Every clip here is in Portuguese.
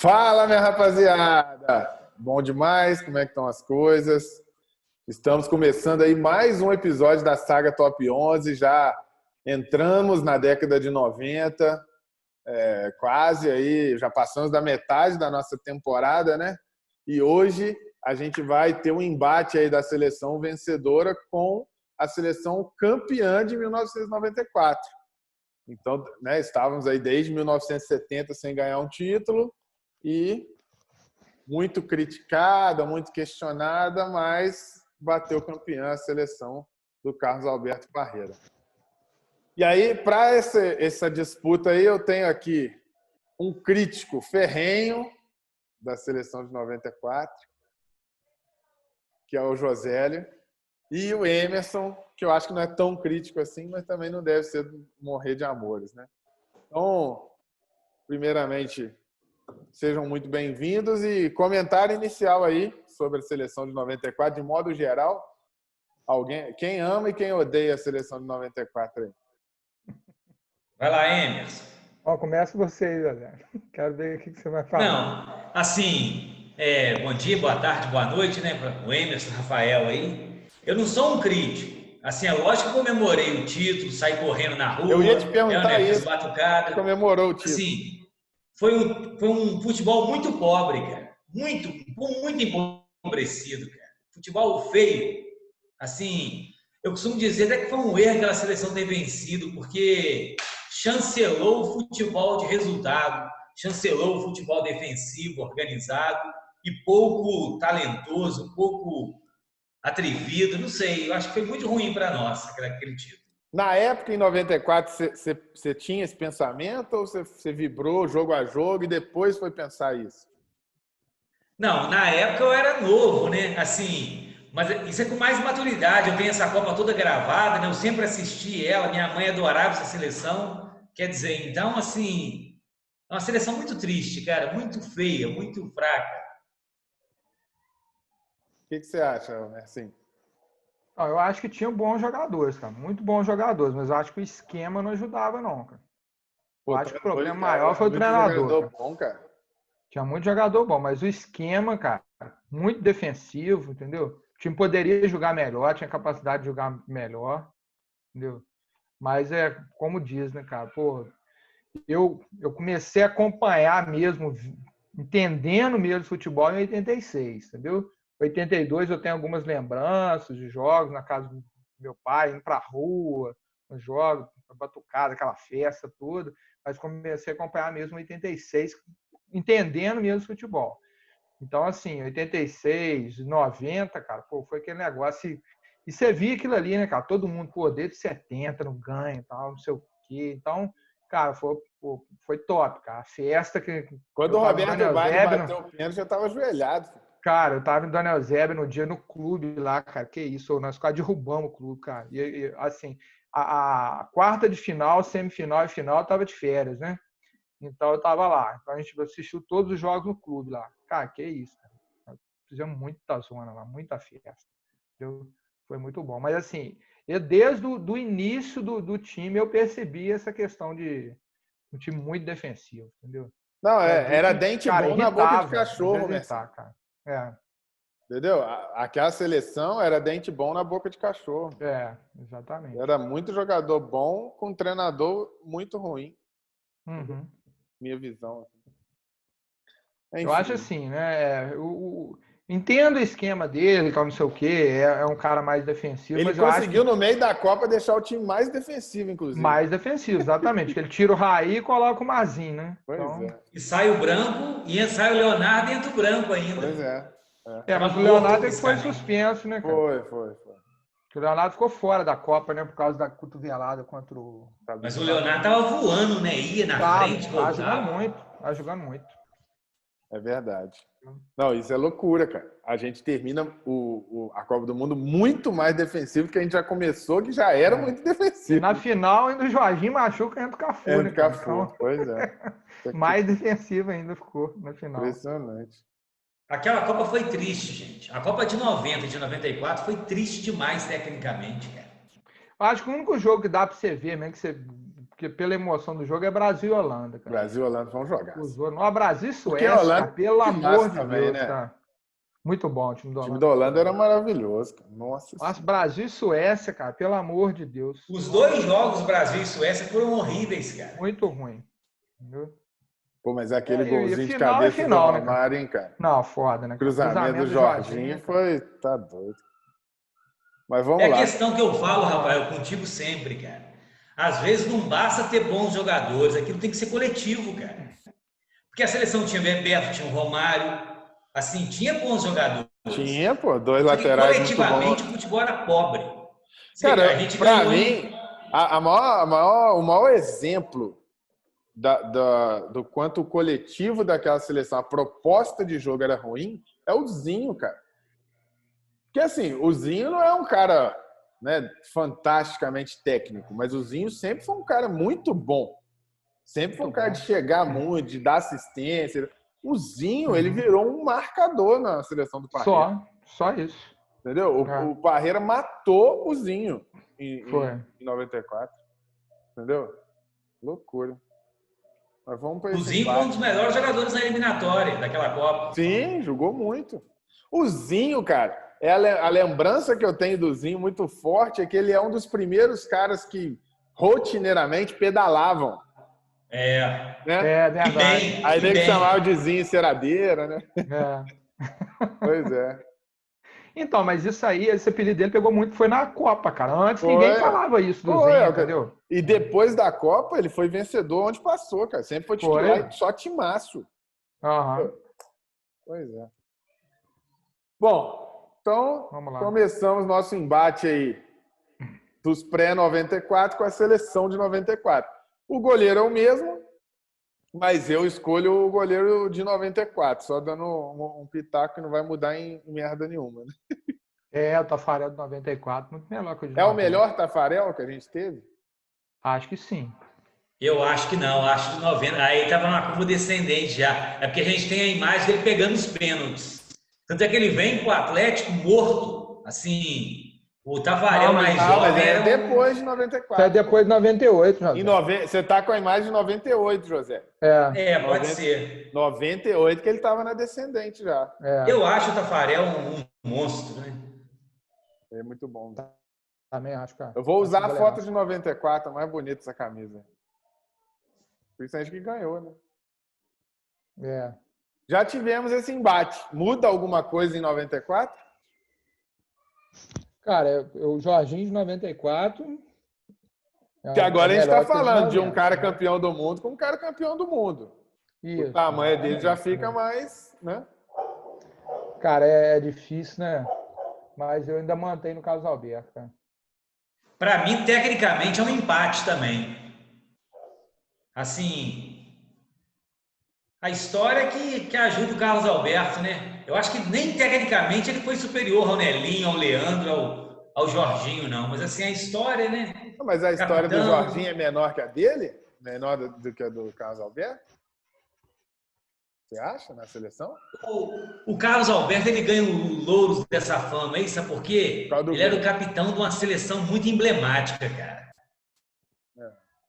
Fala, minha rapaziada! Bom demais? Como é que estão as coisas? Estamos começando aí mais um episódio da saga Top 11. Já entramos na década de 90, quase aí, já passamos da metade da nossa temporada, né? E hoje a gente vai ter um embate aí da seleção vencedora com a seleção campeã de 1994. Então, né, estávamos aí desde 1970 sem ganhar um título e muito criticada, muito questionada, mas bateu campeã a seleção do Carlos Alberto Parreira. E aí, para essa disputa aí, eu tenho aqui um crítico ferrenho da seleção de 94, que é o Josélio, e o Emerson, que eu acho que não é tão crítico assim, mas também não deve ser morrer de amores, né? Então, primeiramente, sejam muito bem-vindos e comentário inicial aí sobre a seleção de 94, de modo geral. Quem ama e quem odeia a seleção de 94 aí? Vai lá, Emerson. Começa você aí, José. Quero ver o que você vai falar. Não, assim, bom dia, boa tarde, boa noite, né, para o Emerson, Rafael aí. Eu não sou um crítico. Assim, é lógico que eu comemorei o título, saí correndo na rua. Eu ia te perguntar fiz isso. batucada. Comemorou o título. Assim, foi um futebol muito pobre, cara. Muito empobrecido, cara. Futebol feio. Assim, eu costumo dizer até que foi um erro aquela seleção ter vencido, porque chancelou o futebol de resultado, chancelou o futebol defensivo, organizado e pouco talentoso, pouco atrevido, não sei. Eu acho que foi muito ruim para nós aquele título. Na época, em 94, você tinha esse pensamento ou você vibrou jogo a jogo e depois foi pensar isso? Não, na época eu era novo, né? Assim, mas isso é com mais maturidade. Eu tenho essa Copa toda gravada, né? Eu sempre assisti ela, minha mãe adorava essa seleção. Quer dizer, então, assim, é uma seleção muito triste, cara, muito feia, muito fraca. O que você acha, assim? Eu acho que tinha bons jogadores, cara. Muito bons jogadores, mas eu acho que o esquema não ajudava, não, cara. Eu acho que o problema maior foi o treinador. Bom, cara. Tinha muito jogador bom, mas o esquema, cara, muito defensivo, entendeu? O time poderia jogar melhor, tinha capacidade de jogar melhor, entendeu? Mas é como diz, né, cara? Pô, eu comecei a acompanhar mesmo, entendendo mesmo futebol em 86, entendeu? 82 eu tenho algumas lembranças de jogos na casa do meu pai, indo pra rua, nos jogos, batucada, aquela festa toda, mas comecei a acompanhar mesmo em 86, entendendo mesmo futebol. Então, assim, 86, 90, cara, pô, foi aquele negócio. E você via aquilo ali, né, cara? Todo mundo, pô, desde 70 não ganha e tal, não sei o quê. Então, cara, foi top, cara. A festa que. Quando o Roberto Baggio bateu o pênalti, eu tava ajoelhado. Cara, eu tava no Daniel Zebe no dia no clube lá, cara. Que isso, nós quase derrubamos o clube, cara. E assim, a quarta de final, semifinal e final, eu tava de férias, né? Então eu tava lá. Então a gente assistiu todos os jogos no clube lá. Cara, que isso, cara. Fizemos muita zona lá, muita festa. Entendeu? Foi muito bom. Mas assim, desde o início do time eu percebi essa questão de um time muito defensivo, entendeu? Não, era dente bom na boca de cachorro, né? Entendeu? Aquela seleção era dente bom na boca de cachorro. Exatamente. Era muito jogador bom com um treinador muito ruim. Uhum. Minha visão. Enfim. Eu acho assim, né? Entendo o esquema dele, tal, não sei o quê, é um cara mais defensivo. Ele mas conseguiu, eu acho que... no meio da Copa, deixar o time mais defensivo, inclusive. Mais defensivo, exatamente. Ele tira o Raí e coloca o Mazinho, né? Pois então... é. E sai o branco e sai o Leonardo dentro do branco ainda. Pois é. Mas o Leonardo é que foi suspenso, né, cara? Foi. O Leonardo ficou fora da Copa, né? Por causa da cotovelada contra o... Mas o Leonardo tava voando, né? Ia na frente, voltava. Tá jogando muito. É verdade. Não, isso é loucura, cara. A gente termina a Copa do Mundo muito mais defensivo que a gente já começou, que já era muito defensivo. E na final, ainda o Jorginho machuca e entra o Cafu, né? Cafu, então, pois é. Mais defensivo ainda ficou na final. Impressionante. Aquela Copa foi triste, gente. A Copa de 90 e de 94 foi triste demais tecnicamente, cara. Eu acho que o único jogo que dá pra você ver, mesmo pela emoção do jogo, é Brasil e Holanda, cara. Brasil e Holanda vão jogar. Não, Brasil e Porque Suécia, Holanda cara, pelo que amor massa de também, Deus, né? cara. Muito bom o time da O time Holanda. da Holanda era maravilhoso, cara. Nossa Mas Senhora. Brasil e Suécia, cara, pelo amor de Deus. Os dois jogos, Brasil e Suécia, foram horríveis, cara. Muito ruim. Entendeu? Pô, mas aquele E golzinho de final é cabeça final, do né, cara? Romário, hein, cara? Não, foda, né, cara? Cruzamento do do Jorginho foi... Tá doido. Mas vamos É a lá. questão que eu falo, Rafael, contigo sempre, cara. Às vezes não basta ter bons jogadores, aquilo tem que ser coletivo, cara. Porque a seleção tinha Bebeto, tinha o Romário, assim, tinha bons jogadores. Tinha, pô, dois Só que laterais muito coletivamente bons. o futebol era pobre. Cara, A gente pra ganhou mim, o maior exemplo do quanto o coletivo daquela seleção, a proposta de jogo era ruim, é o Zinho, cara. Porque assim, o Zinho não é um cara, né, fantasticamente técnico, mas o Zinho sempre foi um cara muito bom. Sempre foi um cara de chegar muito, de dar assistência. O Zinho, ele virou um marcador na seleção do Parreira. Só isso. Entendeu? O Parreira matou o Zinho em 94. Entendeu? Loucura. Mas vamos para o esse Zinho foi um dos embate. melhores jogadores na eliminatória daquela Copa. Sim, jogou muito. O Zinho, cara, a lembrança que eu tenho do Zinho muito forte é que ele é um dos primeiros caras que rotineiramente pedalavam. É. Né? É verdade. bem, Aí e nem que bem. chamava de Zinho Ceradeira, né? É. Pois é. Então, mas isso aí, esse apelido dele pegou muito, foi na Copa, cara. Antes Foi. ninguém falava isso do Foi, Zinho, entendeu? E depois da Copa, ele foi vencedor onde passou, cara. Sempre foi titular e só timaço. Aham. Pois é. Bom, então Vamos lá. começamos nosso embate aí dos pré-94 com a seleção de 94. O goleiro é o mesmo, mas eu escolho o goleiro de 94, só dando um pitaco que não vai mudar em merda nenhuma. Né? É, o Tafarel de 94, muito melhor que o de 90. É o melhor Tafarel que a gente teve? Acho que sim. Eu acho que não, acho que 90. Aí estava numa curva descendente já. É porque a gente tem a imagem dele pegando os pênaltis. Tanto é que ele vem com o Atlético morto. Assim, o Tafarel mais jovem. Mas é era depois de 94. Isso é depois de 98, José. Você tá com a imagem de 98, José. Pode ser. 98 que ele tava na descendente já. Eu acho o Tafarel um monstro, né? É muito bom. Também acho, cara. Eu vou usar a foto de 94, mais bonita essa camisa. Por isso a gente que ganhou, né? É. Já tivemos esse embate. Muda alguma coisa em 94? Cara, o Jorginho de 94. Que agora a gente está melhor que o de falando de um 90, cara né? campeão do mundo com um cara campeão do mundo. Isso, O tamanho dele já exatamente, fica mais, né? Cara, é difícil, né? Mas eu ainda mantenho no Carlos Alberto, cara. Para mim, tecnicamente, é um empate também. Assim, a história que ajuda o Carlos Alberto, né? Eu acho que nem tecnicamente ele foi superior ao Nelinho, ao Leandro, ao Jorginho, não. Mas assim, a história, né? Mas a história do Capitão. Jorginho é menor que a dele? Menor do que a do Carlos Alberto? Você acha, na seleção? O Carlos Alberto, ele ganha o louros dessa fama aí, sabe por quê? Ele era o capitão de uma seleção muito emblemática, cara.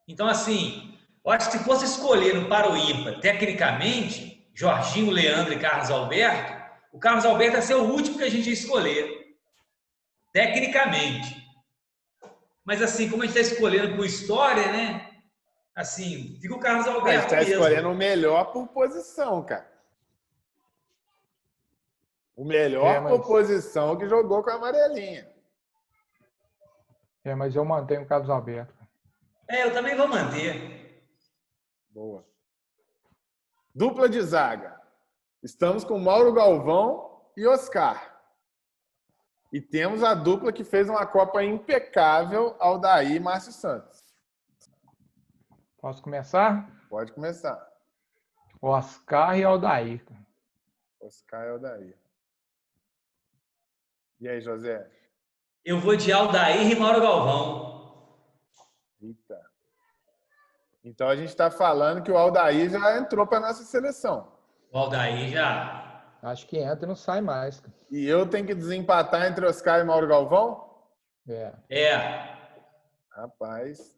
Então, assim, eu acho que se fosse escolher no para o ímpar, tecnicamente, Jorginho, Leandro e Carlos Alberto, o Carlos Alberto ia ser o último que a gente ia escolher. Tecnicamente. Mas, assim, como a gente está escolhendo por história, né? Assim, fica o Carlos Alberto A gente está mesmo. escolhendo o melhor por posição, cara. O melhor por posição que jogou com a amarelinha. Mas eu mantenho o Carlos Alberto. Eu também vou manter. Boa. Dupla de zaga. Estamos com Mauro Galvão e Oscar. E temos a dupla que fez uma Copa impecável, Aldair e Márcio Santos. Posso começar? Pode começar. Oscar e Aldair. Oscar e Aldair. E aí, José? Eu vou de Aldair e Mauro Galvão. Eita. Então a gente está falando que o Aldair já entrou para a nossa seleção. O Aldair já. Acho que entra e não sai mais. E eu tenho que desempatar entre Oscar e Mauro Galvão? É. Rapaz.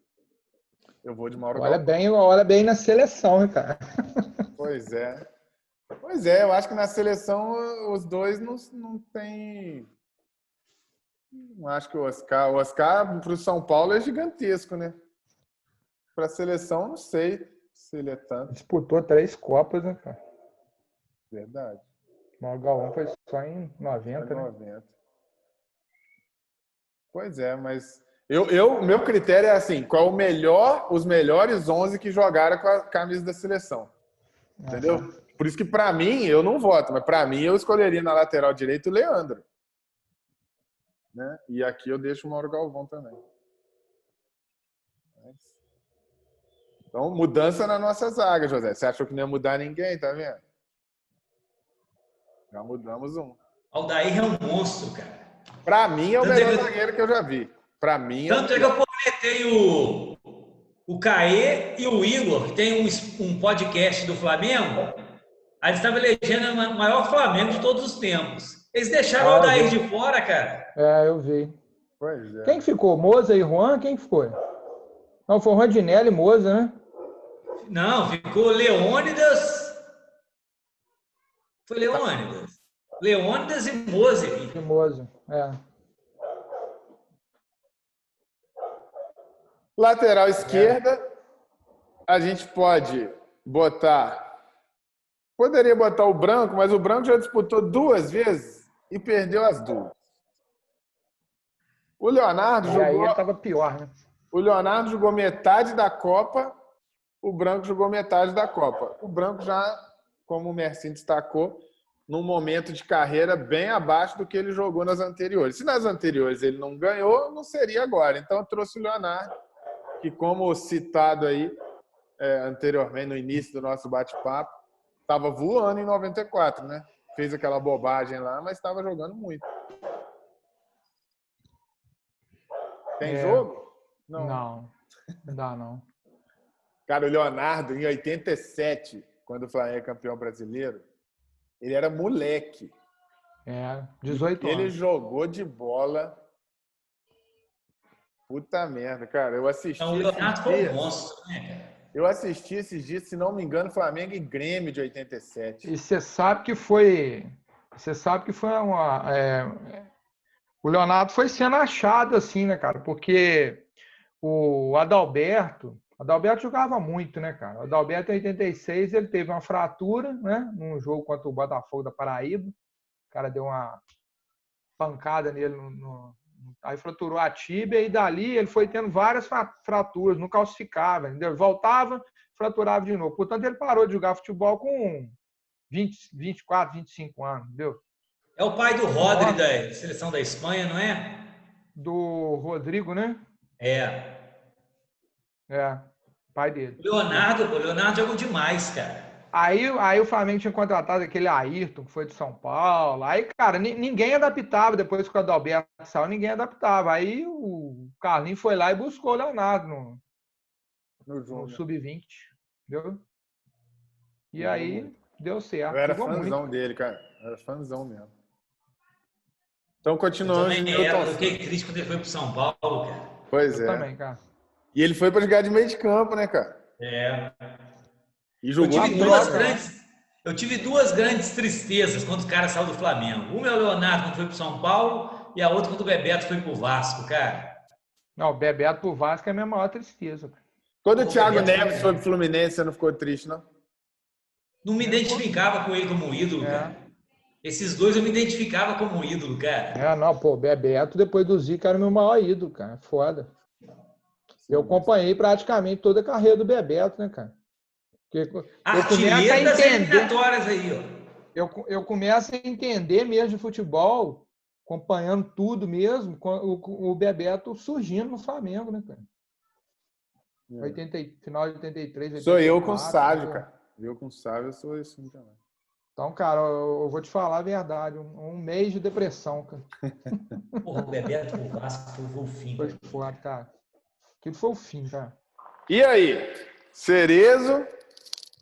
Eu vou de Mauro Olha Galvão. olha bem na seleção, hein, cara. Pois é. Pois é, eu acho que na seleção os dois não tem. Não acho que o Oscar para o São Paulo é gigantesco, né? Para a seleção, não sei se ele é tanto. Disputou 3 Copas, né, cara? Verdade. O Mauro Galvão foi só em 90, né? 90. Pois é, mas meu critério é assim, qual os melhores 11 que jogaram com a camisa da seleção. Entendeu? Por isso que para mim, eu não voto, mas para mim eu escolheria na lateral direita o Leandro. Né? E aqui eu deixo o Mauro Galvão também. Então, mudança na nossa zaga, José. Você achou que não ia mudar ninguém, tá vendo? Já mudamos um. Aldair é um monstro, cara. Para mim é o melhor zagueiro que eu já vi. Para mim Tanto é que eu cornetei o Caê e o Igor, que tem um podcast do Flamengo. Aí eles estavam elegendo o maior Flamengo de todos os tempos. Eles deixaram o Aldair de fora, cara. Eu vi. Pois é. Quem ficou? Moza e Juan? Quem foi? Não, foi o Rondinelli e Moza, né? Não, ficou Leônidas. Foi Leônidas. Leônidas e Moza. E Moza, Lateral esquerda, a gente pode botar. Poderia botar o Branco, mas o Branco já disputou 2 vezes e perdeu as 2. O Leonardo jogou. Aí ele estava pior, né? O Leonardo jogou metade da Copa, o Branco jogou metade da Copa. O Branco já, como o Mercinho destacou, num momento de carreira bem abaixo do que ele jogou nas anteriores. Se nas anteriores ele não ganhou, não seria agora. Então eu trouxe o Leonardo, que como citado aí anteriormente, no início do nosso bate-papo, estava voando em 94, né? Fez aquela bobagem lá, mas estava jogando muito. Tem jogo? Não dá, não. Cara, o Leonardo, em 87, quando o Flamengo é campeão brasileiro, ele era moleque. 18 anos. Ele jogou de bola. Puta merda, cara. Eu assisti. Não, o Leonardo foi um monstro, né, cara? Eu assisti esses dias, se não me engano, Flamengo e Grêmio de 87. E você sabe que foi. O Leonardo foi sendo achado assim, né, cara? Porque o Adalberto jogava muito, né, cara? O Adalberto, em 86, ele teve uma fratura, né? Num jogo contra o Botafogo da Paraíba. O cara deu uma pancada nele, aí fraturou a tíbia e dali ele foi tendo várias fraturas, não calcificava, entendeu? Voltava, fraturava de novo. Portanto, ele parou de jogar futebol com 24, 25 anos, entendeu? É o pai do Rodri da seleção da Espanha, não é? Do Rodrigo, né? Pai dele. O Leonardo jogou demais, cara. Aí o Flamengo tinha contratado aquele Ayrton, que foi de São Paulo. Aí, cara, ninguém adaptava. Depois que o Adalberto saiu, ninguém adaptava. Aí o Carlinhos foi lá e buscou o Leonardo no Sub-20. Entendeu? E aí deu certo. Eu era fãzão dele, cara. Eu era fãzão mesmo. Então, continuando. Eu fiquei triste quando ele foi pro São Paulo, cara. Pois eu também, cara. E ele foi para jogar de meio de campo, né, cara? E jogou eu tive duas grandes tristezas quando o cara saiu do Flamengo. Uma é o Leonardo quando foi pro São Paulo e a outra quando o Bebeto foi pro Vasco, cara. Não, o Bebeto pro Vasco é a minha maior tristeza. Cara. Quando o Thiago Neves foi pro Fluminense, você não ficou triste, não? Não me identificava com ele como ídolo, cara. Esses dois eu me identificava como ídolo, cara. Bebeto, depois do Zico, era o meu maior ídolo, cara. Foda. Eu acompanhei praticamente toda a carreira do Bebeto, né, cara? Artilheiro das eliminatórias aí, ó. Eu começo a entender mesmo de futebol, acompanhando tudo mesmo, com o Bebeto surgindo no Flamengo, né, cara? Final de 83, 84. Sou eu com o Sávio, cara. Eu com o Sávio, eu sou assim também. Então, cara, eu vou te falar a verdade. Um mês de depressão, cara. Porra, o Bebeto pro Vasco foi o fim. Foi foda, cara. Aquilo foi o fim, cara. E aí? Cerezo,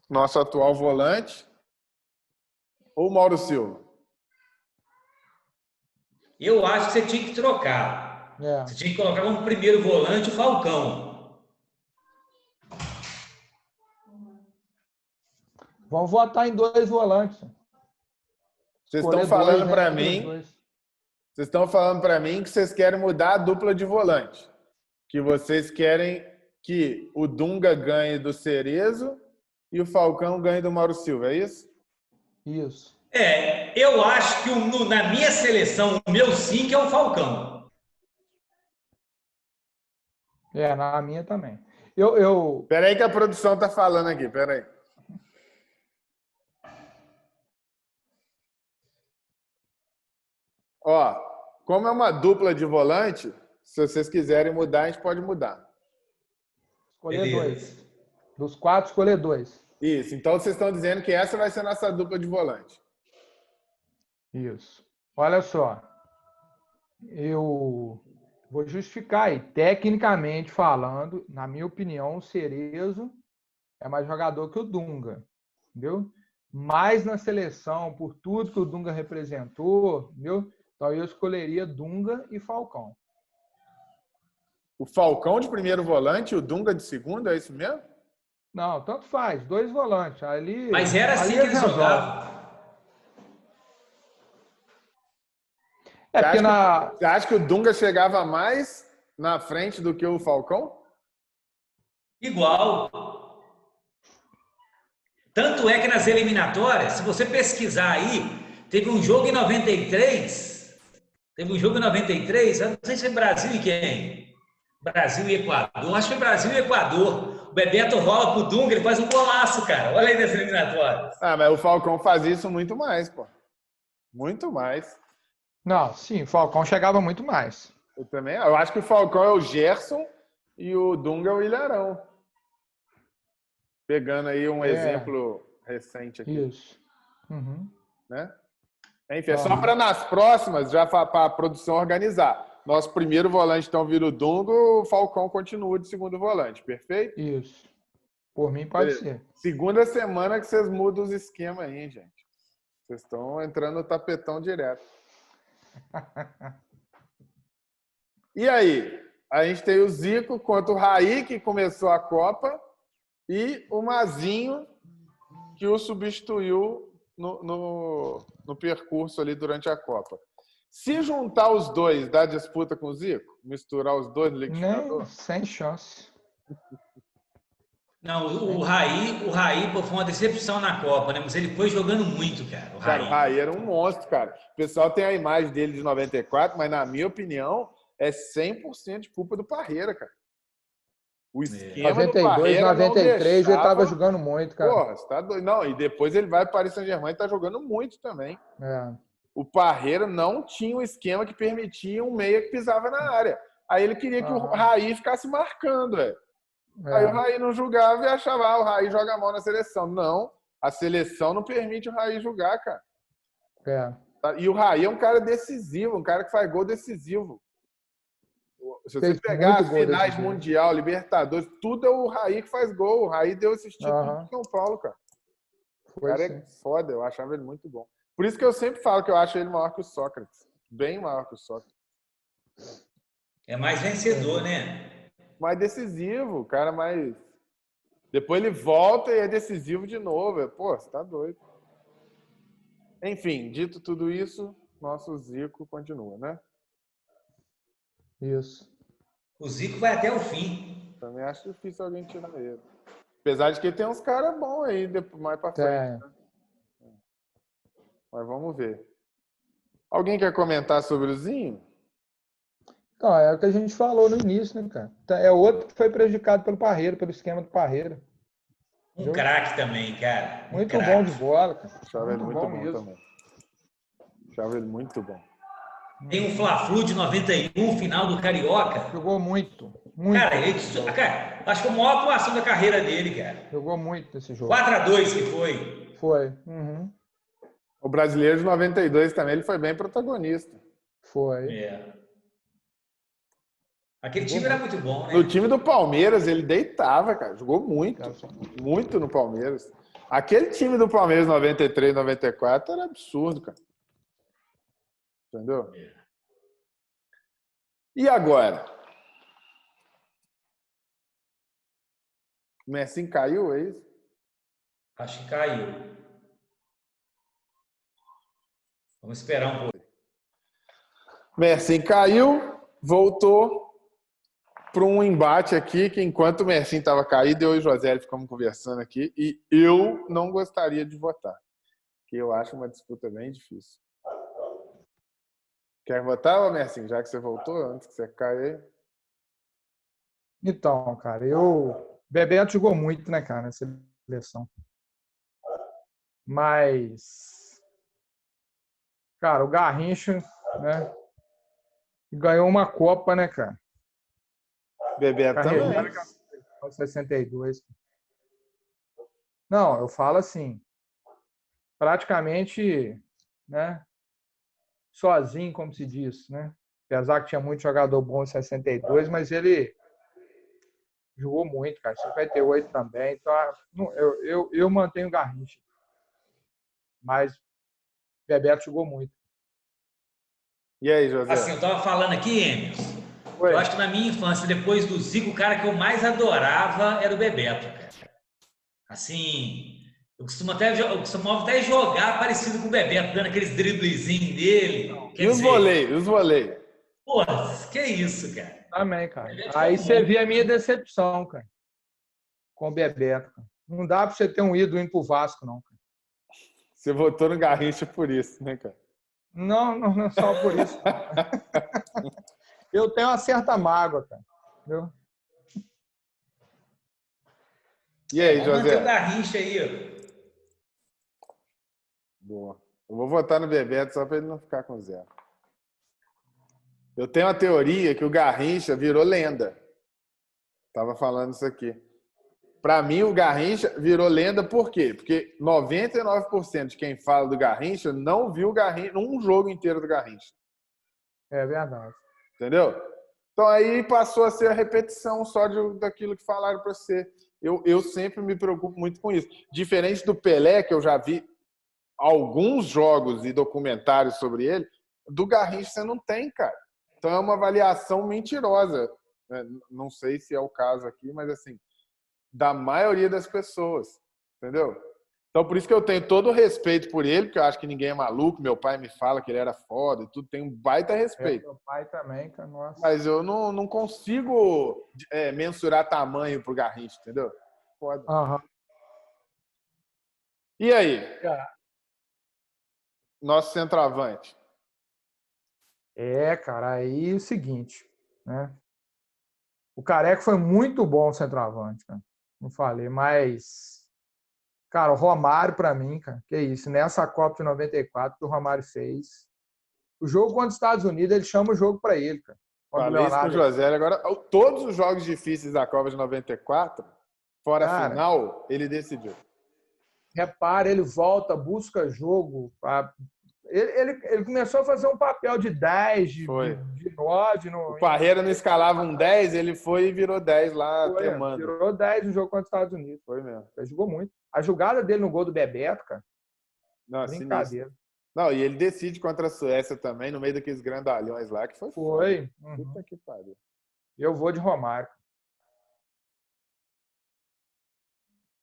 nosso atual volante, ou Mauro Silva? Eu acho que você tinha que trocar. Você tinha que colocar como primeiro volante o Falcão. Vamos votar em 2 volantes. Vocês estão falando para mim, vocês estão falando para mim que vocês querem mudar a dupla de volante. Que vocês querem que o Dunga ganhe do Cerezo e o Falcão ganhe do Mauro Silva, é isso? Isso. Eu acho que na minha seleção, o meu 5 é o Falcão. Na minha também. Peraí que a produção tá falando aqui, peraí. Ó, como é uma dupla de volante, se vocês quiserem mudar, a gente pode mudar. Escolher 2. Dos 4, escolher 2. Isso, então vocês estão dizendo que essa vai ser a nossa dupla de volante. Isso. Olha só. Eu vou justificar aí. Tecnicamente falando, na minha opinião, o Cerezo é mais jogador que o Dunga. Entendeu? Mais na seleção, por tudo que o Dunga representou, entendeu? Então eu escolheria Dunga e Falcão. O Falcão de primeiro volante e o Dunga de segundo, é isso mesmo? Não, tanto faz. 2 volantes. Mas era assim que eles jogavam. Você acha que o Dunga chegava mais na frente do que o Falcão? Igual. Tanto é que nas eliminatórias, se você pesquisar aí, teve um jogo em 93. Eu não sei se é Brasil e quem? Brasil e Equador. Acho que é Brasil e Equador. O Bebeto rola pro Dunga, ele faz um golaço, cara. Olha aí nas eliminatórias. Mas o Falcão fazia isso muito mais, pô. Muito mais. Não, sim, o Falcão chegava muito mais. Eu acho que o Falcão é o Gerson e o Dunga é o Ilharão. Pegando aí um exemplo recente aqui. Isso. Uhum. Né? Enfim, é só para nas próximas, já para a produção organizar. Nosso primeiro volante, então, vira o Dunga, o Falcão continua de segundo volante, perfeito? Isso. Por mim, pode ser. Segunda semana que vocês mudam os esquemas aí, gente. Vocês estão entrando no tapetão direto. E aí? A gente tem o Zico contra o Raí, que começou a Copa, e o Mazinho, que o substituiu no percurso ali durante a Copa. Se juntar os dois, dá disputa com o Zico? Misturar os dois no liquidificador? Sem chance. Não, o Raí foi uma decepção na Copa, né? Mas ele foi jogando muito, cara. O Raí era um monstro, cara. O pessoal tem a imagem dele de 94, mas na minha opinião é 100% de culpa do Parreira, cara. O esquema 92, do Parreira 93 ele tava jogando muito, cara. Porra, você tá doido. Não, e depois ele vai para o Paris Saint-Germain e tá jogando muito também. O Parreira não tinha um esquema que permitia um meia que pisava na área. Aí ele queria que o Raí ficasse marcando, velho. Aí o Raí não julgava e achava, o Raí joga mal na seleção. Não, a seleção não permite o Raí jogar, cara. E o Raí é um cara decisivo, um cara que faz gol decisivo. Se você pegar as finais mundial, Libertadores, tudo é o Raí que faz gol. O Raí deu esse título em São Paulo, cara. O cara é foda, eu achava ele muito bom. Por isso que eu sempre falo que eu acho ele maior que o Sócrates. Bem maior que o Sócrates. É mais vencedor, né? Mais decisivo, o cara mais... Depois ele volta e é decisivo de novo. Pô, você tá doido. Enfim, dito tudo isso, nosso Zico continua, né? Isso. O Zico vai até o fim. Também acho difícil alguém tirar ele. Apesar de que tem uns caras bons aí mais pra frente. Né? Mas vamos ver. Alguém quer comentar sobre o Zinho? Não, é o que a gente falou no início, né, cara? É outro que foi prejudicado pelo Parreira, pelo esquema do Parreira. Um craque também, cara. Muito bom de bola, cara. Achava ele muito bom também. Achava ele muito bom. Tem um Fla-Flu de 91, final do Carioca. Jogou muito. Cara, acho que foi a maior atuação da carreira dele, cara. Jogou muito nesse jogo. 4-2 que foi. Foi. O brasileiro de 92 também, ele foi bem protagonista. Foi. Aquele time era muito bom, né? No time do Palmeiras, ele deitava, cara. Jogou muito. Muito no Palmeiras. Aquele time do Palmeiras 93, 94 era absurdo, cara. Entendeu? E agora? O Messi caiu, é isso? Acho que caiu. Vamos esperar um pouco. Mersin caiu, voltou para um embate aqui, que enquanto o Mersin estava caído, eu e o José ficamos conversando aqui, e eu não gostaria de votar, que eu acho uma disputa bem difícil. Quer votar, Mersin, já que você voltou, antes que você caia aí? Então, cara, o Bebeto jogou muito, né, cara, nessa seleção. Mas, cara, o Garrincha, né, ganhou uma Copa, né, cara? Bebeto também. 62. Não, eu falo assim, praticamente, né, sozinho, como se diz, né? Apesar que tinha muito jogador bom em 62, mas ele jogou muito, cara. 58 também. Então, eu mantenho o Garrincha. Mas Bebeto jogou muito. E aí, José? Assim, eu tava falando aqui, Emerson, Oi. eu acho que na minha infância, depois do Zico, o cara que eu mais adorava era o Bebeto, cara. Assim, eu costumava até jogar parecido com o Bebeto, dando aqueles driblezinhos dele. E os voleios? Os voleios? Pô, que isso, cara? Também, cara. Aí você vê a minha decepção, cara, com o Bebeto. Cara. Não dá pra você ter um ídolo indo pro Vasco, não, cara. Você votou no Garrincha por isso, né, cara? Não é só por isso. Eu tenho uma certa mágoa, cara. Entendeu? E aí, Vamos manter o José? Garrincha aí, ó. Boa. Eu vou votar no Bebeto só para ele não ficar com zero. Eu tenho uma teoria que o Garrincha virou lenda. Tava falando isso aqui. Para mim, o Garrincha virou lenda por quê? Porque 99% de quem fala do Garrincha não viu o Garrincha, um jogo inteiro do Garrincha. É verdade. Entendeu? Então aí passou a ser a repetição só daquilo que falaram para você. Eu sempre me preocupo muito com isso. Diferente do Pelé, que eu já vi alguns jogos e documentários sobre ele, do Garrincha você não tem, cara. Então é uma avaliação mentirosa. Não sei se é o caso aqui, mas assim, da maioria das pessoas, entendeu? Então por isso que eu tenho todo o respeito por ele, porque eu acho que ninguém é maluco, meu pai me fala que ele era foda e tudo, tem um baita respeito. Meu pai também, cara, nossa. Mas eu não consigo mensurar tamanho pro Garrincha, entendeu? Foda. Uhum. E aí? Nosso centroavante. Cara, aí é o seguinte, né? O Careca foi muito bom centroavante, cara. Não falei, mas, cara, o Romário, para mim, cara, que isso, nessa Copa de 94 que o Romário fez. O jogo contra os Estados Unidos, ele chama o jogo para ele, cara. Falei isso com o José. Agora, todos os jogos difíceis da Copa de 94, fora a final, ele decidiu. Repara, ele volta, busca jogo. Ele começou a fazer um papel de 10, de 9. O Parreira não escalava um 10, ele foi e virou 10 lá, temando. Virou 10 no jogo contra os Estados Unidos. Foi mesmo. Ele jogou muito. A jogada dele no gol do Bebeto, cara, não, brincadeira. Sinistro. Não, e ele decide contra a Suécia também, no meio daqueles grandalhões lá, que foi. Puta que pariu. Eu vou de Romário.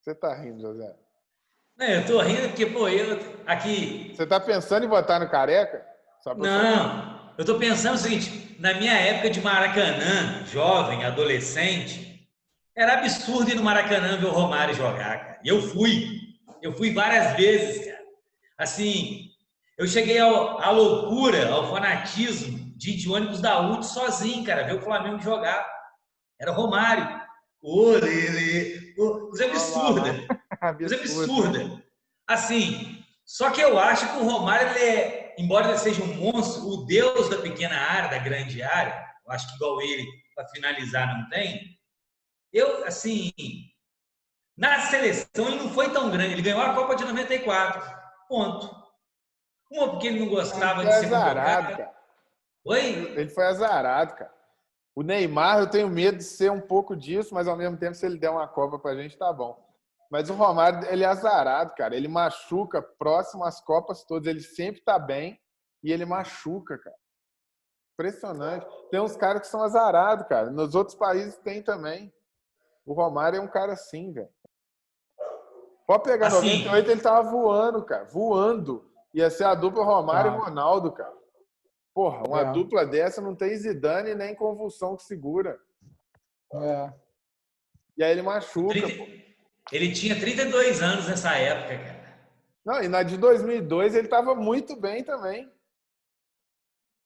Você tá rindo, José? Eu tô rindo porque, pô, eu aqui... Você tá pensando em votar no Careca? Não, eu tô pensando o seguinte, na minha época de Maracanã, jovem, adolescente, era absurdo ir no Maracanã ver o Romário jogar, cara. E eu fui várias vezes, cara. Assim, eu cheguei à loucura, ao fanatismo de ir de ônibus da UT sozinho, cara, ver o Flamengo jogar. Era Romário. Coisa absurda. Coisa absurda. Assim, só que eu acho que o Romário, embora ele seja um monstro, o deus da pequena área, da grande área, eu acho que igual ele, para finalizar, não tem. Eu, assim, na seleção ele não foi tão grande. Ele ganhou a Copa de 94. Ponto. Uma porque ele não gostava de ser azarado, cara. Oi? Ele foi azarado, cara. O Neymar, eu tenho medo de ser um pouco disso, mas ao mesmo tempo, se ele der uma Copa pra gente, tá bom. Mas o Romário, ele é azarado, cara. Ele machuca próximo às Copas todas. Ele sempre tá bem e ele machuca, cara. Impressionante. Tem uns caras que são azarados, cara. Nos outros países tem também. O Romário é um cara assim, velho. Pode pegar Assim, 98, ele tava voando, cara. Voando. Ia ser a dupla Romário e Tá. Ronaldo, cara. Porra, uma É. dupla dessa não tem Zidane nem convulsão que segura. É. E aí ele machuca, 30 pô. ele tinha 32 anos nessa época, cara. Não, e na de 2002 ele tava muito bem também.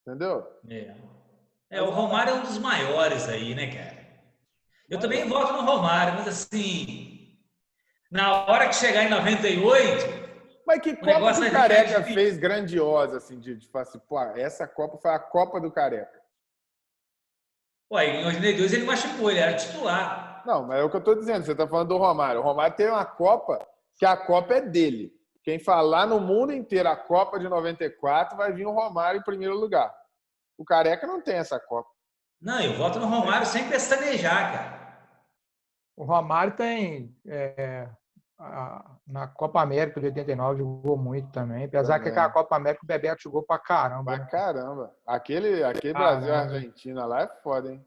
Entendeu? O Romário é um dos maiores aí, né, cara? Eu também voto no Romário, mas assim, na hora que chegar em 98, Mas que o Copa negócio do vai ficar Careca difícil. fez grandiosa, assim, de falar assim, pô, essa Copa foi a Copa do Careca. Pô, em 82 ele machucou, ele era titular. Não, mas é o que eu tô dizendo, você tá falando do Romário. O Romário tem uma Copa que a Copa é dele. Quem falar no mundo inteiro a Copa de 94 vai vir o Romário em primeiro lugar. O Careca não tem essa Copa. Não, eu voto no Romário sem pestanejar, cara. O Romário tem na Copa América de 89 jogou muito também. Apesar que Também. aquela Copa América o Bebeto jogou pra caramba. Pra Né? caramba. Aquele Brasil e Argentina lá é foda, hein?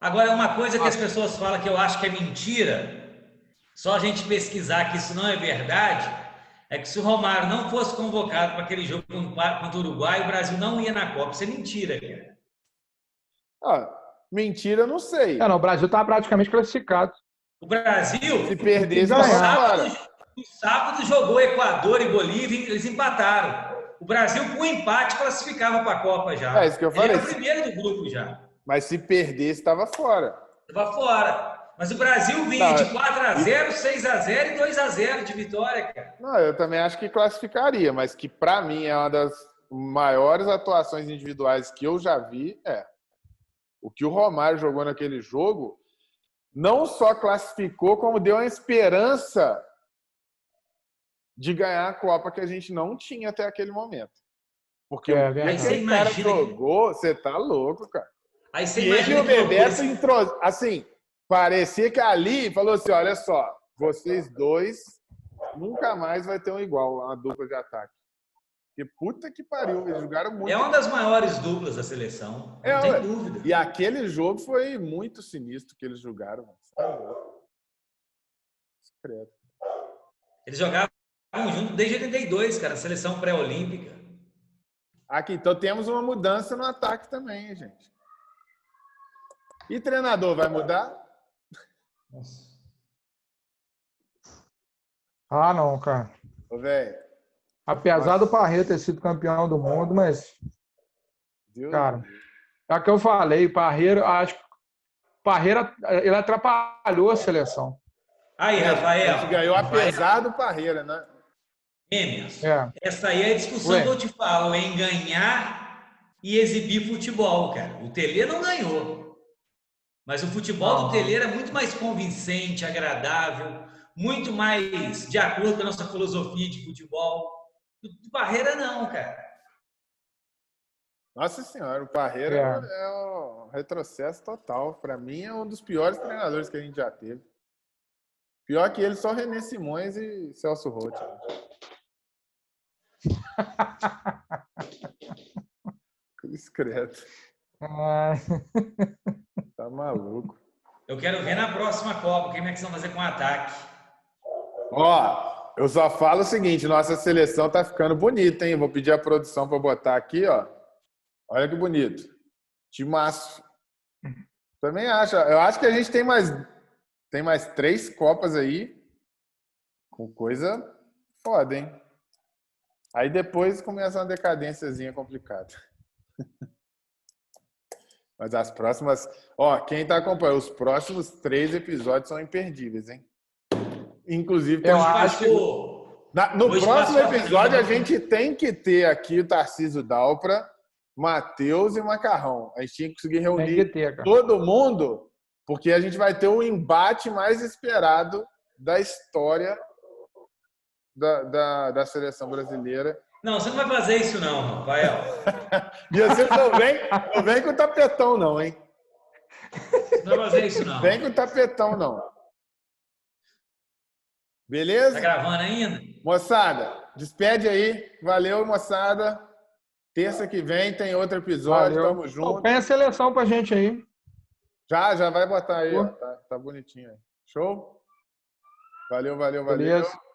Agora, uma coisa que as pessoas falam que eu acho que é mentira, só a gente pesquisar que isso não é verdade, é que se o Romário não fosse convocado para aquele jogo contra o Uruguai, o Brasil não ia na Copa. Isso é mentira, cara. Ah, mentira, eu não sei. Não, o Brasil estava praticamente classificado. O Brasil, Se perdesse, no tava fora. sábado jogou Equador e Bolívia, eles empataram. O Brasil, com empate, classificava para a Copa já. É isso que eu Ele falei. era o primeiro do grupo já. Mas se perdesse, estava fora. Estava fora. Mas o Brasil vinha de 4-0, 6-0 e 2-0 de vitória, cara. Não, eu também acho que classificaria, mas que para mim é uma das maiores atuações individuais que eu já vi. O que o Romário jogou naquele jogo não só classificou, como deu uma esperança de ganhar a Copa que a gente não tinha até aquele momento. Porque o que aquele cara jogou, você tá louco, cara. Aí você e ele e o Bebeto entrou, assim, parecia que ali falou assim, olha só, vocês dois nunca mais vai ter um igual, uma dupla de ataque. Porque puta que pariu, eles jogaram muito. É uma das maiores duplas da seleção, não tem dúvida. E aquele jogo foi muito sinistro que eles jogaram. Secreto. Eles jogavam junto desde 82, cara, seleção pré-olímpica. Aqui, então temos uma mudança no ataque também, hein, gente. E treinador vai mudar? Nossa. Ah, não, cara. Ô, velho. Apesar do Parreira ter sido campeão do mundo, mas, Deus cara, é o que eu falei, Parreira, acho que Parreira, ele atrapalhou a seleção. Aí, Rafael. A gente ganhou apesar do Parreira, né? Gêmeos. Essa aí é a discussão que eu te falo, em ganhar e exibir futebol, cara. O Telê não ganhou. Mas o futebol do Telê era muito mais convincente, agradável, muito mais de acordo com a nossa filosofia de futebol. Do Parreira, não, cara. Nossa Senhora, o Parreira é um retrocesso total. Para mim, é um dos piores treinadores que a gente já teve. Pior que ele, só René Simões e Celso Roth. Discreto. Tá maluco. Eu quero ver na próxima Copa como é que vocês vão fazer com o ataque. Ó, eu só falo o seguinte, nossa seleção tá ficando bonita, hein? Vou pedir a produção para botar aqui, ó. Olha que bonito. Timaço. Também acho. Eu acho que a gente tem mais 3 Copas aí com coisa foda, hein? Aí depois começa uma decadênciazinha complicada. Mas as próximas... Ó, quem tá acompanhando, os próximos 3 episódios são imperdíveis, hein? Inclusive... Eu acho que... No próximo episódio, a gente tem que ter aqui o Tarcísio Dalpra, Matheus e Macarrão. A gente tinha que conseguir reunir todo mundo, porque a gente vai ter o embate mais esperado da história da seleção brasileira. Não, você não vai fazer isso não, Rafael. E você não vem com o tapetão não, hein? Não vai fazer isso não. Vem com o tapetão não. Beleza? Tá gravando ainda? Moçada, despede aí. Valeu, moçada. Terça que vem tem outro episódio. Valeu. Tamo junto. Põe a seleção pra gente aí. Já vai botar aí. Ó. Tá bonitinho aí. Show? Valeu. Beleza.